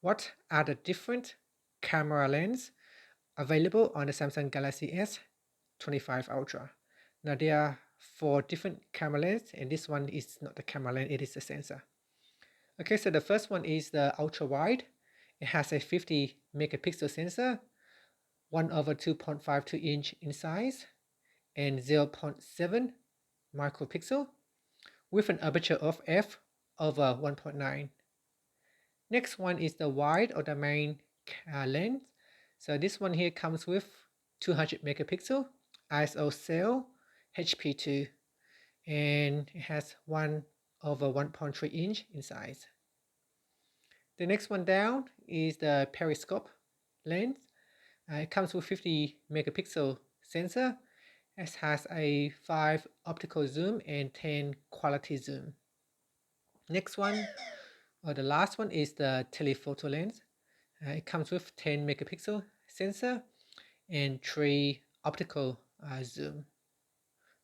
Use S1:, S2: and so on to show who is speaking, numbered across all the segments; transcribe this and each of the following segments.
S1: what are the different camera lens available on the Samsung Galaxy S25 Ultra. Now there are 4 different camera lens, and this one is not the camera lens, it is the sensor. Okay, so the first one is the ultra wide. It has a 50 megapixel sensor, 1/2.52 inch in size, and 0.7 micropixel with an aperture of f/1.9. Next one is the wide or the main lens. So this one here comes with 200 megapixel ISO cell HP2, and it has 1/1.3 inch in size. The next one down is the periscope lens. It comes with 50 megapixel sensor. It has a 5 optical zoom and 10 quality zoom. Next one, or the last one, is the telephoto lens. It comes with 10 megapixel sensor and 3 optical zoom.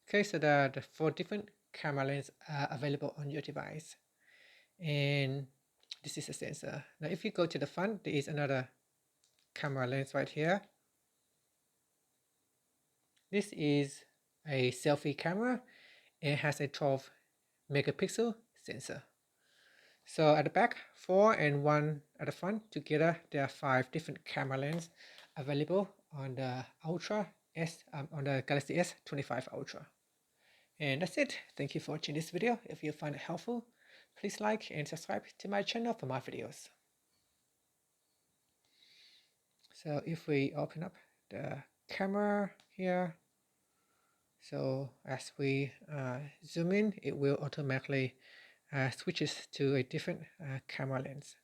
S1: Okay, so there are the 4 different camera lenses available on your device. And this is a sensor. Now if you go to the front, there is another camera lens right here. This is a selfie camera. It has a 12 megapixel sensor. So at the back, 4 and 1 at the front. Together, there are 5 different camera lenses available on the on the Galaxy S25 Ultra. And that's it. Thank you for watching this video. If you find it helpful, please like and subscribe to my channel for more videos. So if we open up the camera here, so as we zoom in, it will automatically switches to a different camera lens.